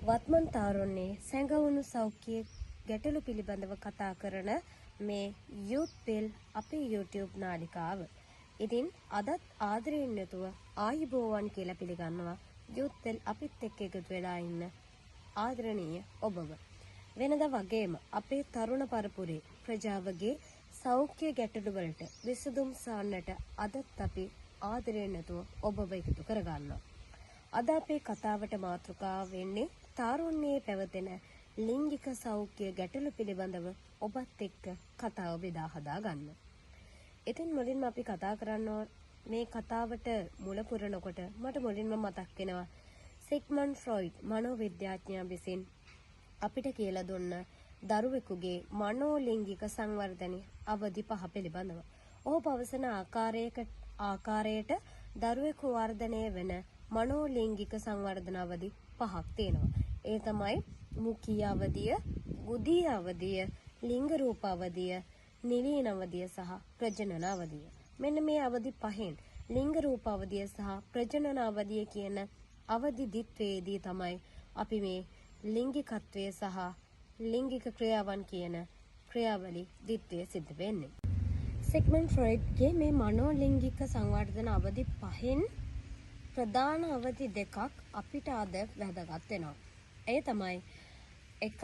වත්මන් තාරුණ්‍යයේ සැඟවුණු සෞඛ්‍ය ගැටලු පිළිබඳව කතා කරන මේ youth pill අපේ YouTube නාලිකාව. ඉතින් අදත් ආදරයෙන් යුතුව ආයුබෝවන් කියලා පිළිගන්නවා youth pill අපිත් එක්ක එකතු වෙලා ඉන්න ආදරණීය ඔබව. වෙනදා වගේම අපේ තරුණ පරපුරේ ප්‍රජාවගේ සෞඛ්‍ය ගැටලු වලට විසඳුම් සාන්නට අදත් අපි ආදරයෙන් යුතුව ඔබව එකතු කරගන්නවා. අද අපේ කතාවට මාතෘකාව වෙන්නේ තාරුණ්‍යයේ පැවතෙන ලිංගික සෞඛ්‍ය ගැටලු පිළිබඳව ඔබත් එක්ක කතාව බෙදා හදා ගන්න. ඉතින් මුලින්ම අපි කතා කරනවා මේ කතාවට මුල පුරනකොට මට මුලින්ම මතක් වෙනවා සිග්මන්ඩ් ෆ්‍රොයිඩ් මනෝවිද්‍යාඥයා විසින් අපිට කියලා දුන්න දරුවෙකුගේ මනෝලිංගික සංවර්ධනයේ අවදි 5 පිළිබඳව. ඔහු පවසන ආකාරයට දරුවෙකු වර්ධනය වෙන මනෝලිංගික සංවර්ධන අවදි 5ක් තියෙනවා. ඒ තමයි මුඛී අවදිය, බුද්ධි අවදිය, ලිංග රූප අවදිය, නිවීන අවදිය සහ ප්‍රජනන අවදිය. මෙන්න මේ අවදි 5න් ලිංග රූප අවදිය සහ ප්‍රජනන අවදිය කියන අවදි දිත්වයේදී තමයි අපි මේ ලිංගිකත්වය සහ ලිංගික ක්‍රියාවන් කියන ක්‍රියාවලි දිත්වය සිද්ධ වෙන්නේ. සිග්මන්ඩ් ෆ්‍රොයිඩ්ගේ මේ මනෝලිංගික සංවර්ධන අවදි 5න් ප්‍රධාන අවදි දෙකක් අපිට අද වැදගත් වෙනවා. ඒ තමයි එකක්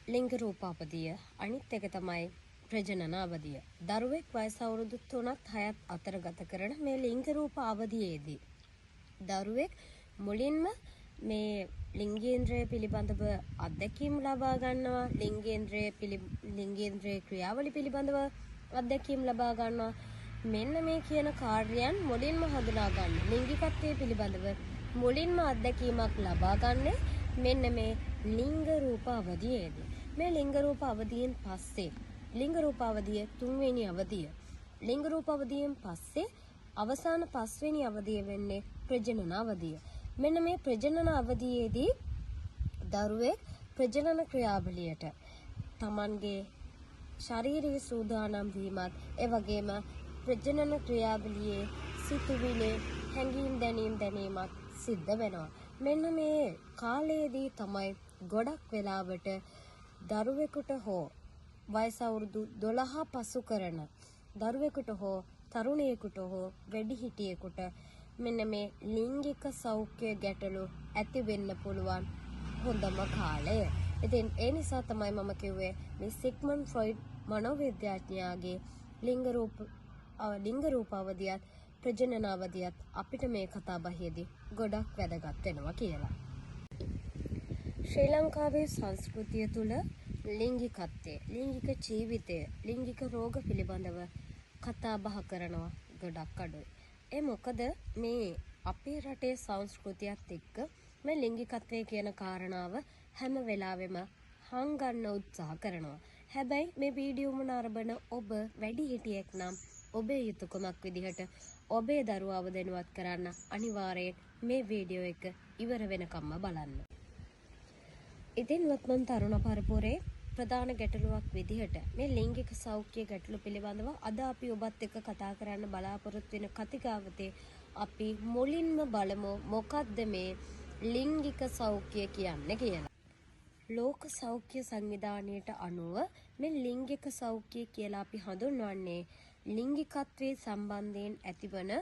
ලිංග රූප අවදිය, අනිත් එක තමයි ප්‍රජනන අවදිය. දරුවෙක් වයස අවුරුදු 3ත් 6ත් අතර ගත කරන මේ ලිංග රූප අවදියේදී දරුවෙක් මුලින්ම මේ ලිංගේන්ද්‍රය පිළිබඳව අත්දැකීම් ලබා ගන්නවා, ලිංගේන්ද්‍රයේ ක්‍රියාවලි පිළිබඳව අත්දැකීම් ලබා ගන්නවා. මෙන්න මේ කියන කාර්යයන් මුලින්ම හඳුනා ගන්න. ලිංගිකත්වයේ පිළිබඳව මුලින්ම අත්දැකීමක් ලබා ගන්න මෙන්න මේ ලිංග රූප අවදියේදී. මේ ලිංග රූප අවදියෙන් පස්සේ ලිංග රූප අවදිය 3 වෙනි අවදිය. ලිංග රූප අවදියෙන් පස්සේ අවසාන 5 වෙනි අවදිය වෙන්නේ ප්‍රජනන අවදිය. මෙන්න මේ ප්‍රජනන අවදියේදී දරුවෙක් ප්‍රජනන ක්‍රියාවලියට තමන්ගේ ශාරීරික සූදානම් වීමත් ඒ වගේම ප්‍රජනන ක්‍රියාවලියේ සිතුවිලි හැඟීම් දැනීමක් සිද්ධ වෙනවා. මෙන්න මේ කාලයේදී තමයි ගොඩක් වෙලාවට දරුවෙකුට හෝ වයස අවුරුදු 12 පසු කරන දරුවෙකුට හෝ තරුණයෙකුට හෝ වැඩිහිටියෙකුට මෙන්න මේ ලිංගික සෞඛ්‍ය ගැටලු ඇති වෙන්න පුළුවන් හොඳම කාලය. ඉතින් ඒ නිසා තමයි මම කිව්වේ මේ සිග්මන්ඩ් ෆ්‍රොයිඩ් මනෝවිද්‍යාඥයාගේ ලිංග රූප අවදියත් ප්‍රජනන අවදියත් අපිට මේ කතා බහේදී ගොඩක් වැදගත් වෙනවා කියලා. ශ්‍රී ලංකාවේ සංස්කෘතිය තුළ ලිංගිකත්වය, ලිංගික ජීවිතය, ලිංගික රෝග පිළිබඳව කතා බහ කරනවා ගොඩක් අඩුයි. ඒ මොකද මේ අපේ රටේ සංස්කෘතියත් එක්ක මේ ලිංගිකත්වය කියන කාරණාව හැම වෙලාවෙම හංගන්න උත්සාහ කරනවා. හැබැයි මේ වීඩියෝම නරඹන ඔබ වැඩිහිටියෙක් නම් ඔබේ යුතුයකමක් විදිහට ඔබේ දරුවව දැනුවත් කරන්න අනිවාර්යයෙන් මේ වීඩියෝ එක ඉවර වෙනකම්ම බලන්න. ඉතින් වත්මන් තරුණ පරපුරේ ප්‍රධාන ගැටලුවක් විදිහට මේ ලිංගික සෞඛ්‍ය ගැටලු පිළිබඳව අද අපි ඔබත් එක්ක කතා කරන්න බලාපොරොත්තු වෙන කතිකාවතේ අපි මුලින්ම බලමු මොකද්ද මේ ලිංගික සෞඛ්‍ය කියන්නේ කියලා. ලෝක සෞඛ්‍ය සංවිධානයට අනුව මේ ලිංගික සෞඛ්‍ය කියලා අපි හඳුන්වන්නේ ලිංගිකත්වයේ සම්බන්ධයෙන් ඇතිවන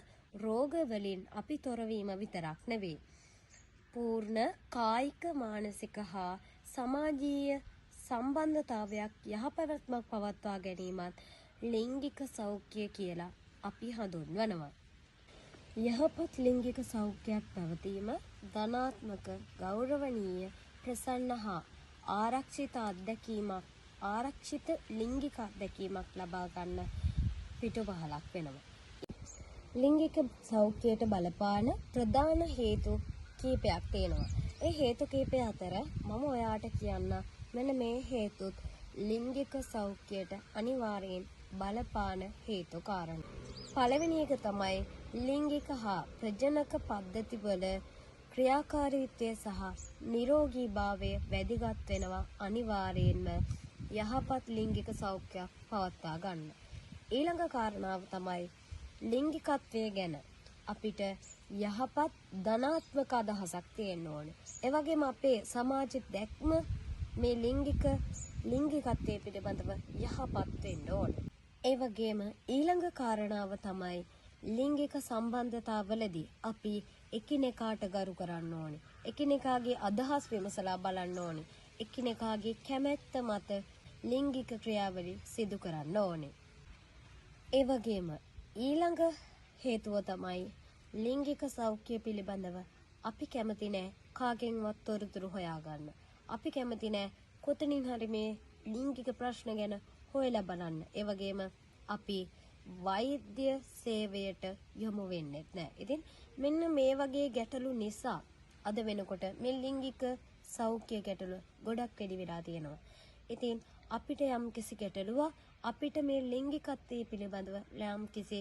රෝග වලින් අපි තොරවීම විතරක් නෙවෙයි. පූර්ණ කායික, මානසික හා සමාජීය සම්බන්ධතාවයක් යහපැවැත්මක් පවත්වා ගැනීමත් ලිංගික සෞඛ්‍ය කියලා අපි හඳුන්වනවා. යහපත් ලිංගික සෞඛ්‍යයක් පැවතීම ධනාත්මක, ගෞරවනීය, ප්‍රසන්න හා ආරක්ෂිත ලිංගික අත්දැකීමක් ලබා ගන්න පිටුපහලක් වෙනවා. ලිංගික සෞඛ්‍යයට බලපාන ප්‍රධාන හේතු කීපයක් තියෙනවා. ඒ හේතු කීපය අතර මම ඔයාට කියන්න මෙන්න මේ හේතුත් ලිංගික සෞඛ්‍යයට අනිවාර්යෙන් බලපාන හේතු කාරණා. පළවෙනි එක තමයි ලිංගික හා ප්‍රජනක පද්ධතිවල ක්‍රියාකාරීත්වය සහ නිරෝගීභාවය වැදගත් වෙනවා අනිවාර්යෙන්ම යහපත් ලිංගික සෞඛ්‍යයක් පවත්වා ගන්න. ඊළඟ කාරණාව තමයි ලිංගිකත්වය ගැන අපිට යහපත් ධනාත්මක අදහසක් තියෙන්න ඕනේ. ඒ වගේම අපේ සමාජ දැක්ම මේ ලිංගිකත්වයේ පිළිබඳව යහපත් වෙන්න ඕනේ. ඒ වගේම ඊළඟ කාරණාව තමයි ලිංගික සම්බන්ධතාවවලදී අපි එකිනෙකාට ගරු කරන්න ඕනේ. එකිනෙකාගේ අදහස් විමසලා බලන්න ඕනේ. එකිනෙකාගේ කැමැත්ත මත ලිංගික ක්‍රියාවලිය සිදු කරන්න ඕනේ. ඒ වගේම ඊළඟ හේතුව තමයි ලිංගික සෞඛ්‍ය පිළිබඳව අපි කැමති නෑ කාගෙන්වත් තොරතුරු හොයාගන්න. අපි කැමති නෑ කොතනින් හරි මේ ලිංගික ප්‍රශ්න ගැන හොයලා බලන්න. ඒ වගේම අපි වෛද්‍ය සේවයට යොමු වෙන්නේ නැහැ. ඉතින් මෙන්න මේ වගේ ගැටලු නිසා අද වෙනකොට මේ ලිංගික සෞඛ්‍ය ගැටලු ගොඩක් වැඩි වෙලා තියෙනවා. ඉතින් අපිට යම් කිසි ගැටලුවක් අපිට මේ ලිංගිකත්වයේ පිළිබඳව යම් කිසි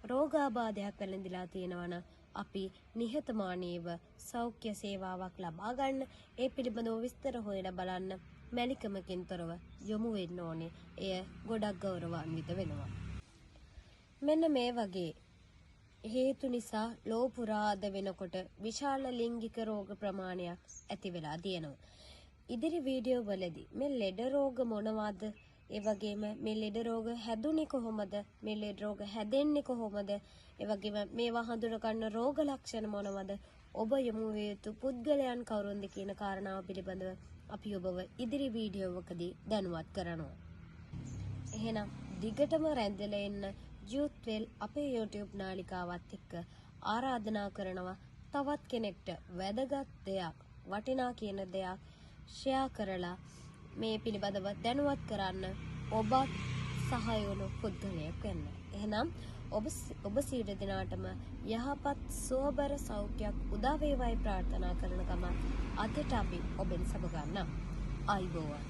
රෝගාබාධයක් වැළඳිලා තියෙනවා නම් අපි නිහතමානීව සෞඛ්‍ය සේවාවක් ලබා ගන්න ඒ පිළිබඳව විස්තර හොයලා බලන්න මැලිකමකින් තොරව යොමු වෙන්න ඕනේ. එය ගොඩක් ගෞරවාන්විත වෙනවා. මෙන්න මේ වගේ හේතු නිසා ලෝ පුරා අද වෙනකොට විශාල ලිංගික රෝග ප්‍රමාණයක් ඇති වෙලා තියෙනවා. ඉදිරි වීඩියෝ වලදී මේ ලෙඩ රෝග මොනවද? ඒ වගේම මේ ලෙඩ රෝග හැදුනේ කොහොමද? මේ ලෙඩ රෝග හැදෙන්නේ කොහොමද? ඒ වගේම මේවා හඳුනා ගන්න රෝග ලක්ෂණ මොනවද? ඔබ යොමු විය යුතු පුද්ගලයන් කවුරුන්ද කියන කාරණාව පිළිබඳව අපි ඔබව ඉදිරි වීඩියෝවකදී දැනුවත් කරනවා. එහෙනම් දිගටම රැඳිලා ඉන්න Youth Well අපේ YouTube නාලිකාවත් එක්ක ආරාධනා කරනවා තවත් කෙනෙක්ට වැදගත් දෙයක් වටිනා කියන දෙයක් ෂෙයා කරලා මේ පිළිබඳව දැනුවත් කරන්න ඔබත් සහායවන පුද්ගලයෙක් වෙන්න. එහෙනම් ඔබ සියලු දෙනාටම යහපත් සුවබර සෞඛ්‍යයක් උදා වේවායි ප්‍රාර්ථනා කරන ගමන් අදට අපි ඔබෙන් සබ ගන්නවා. ආයුබෝවන්.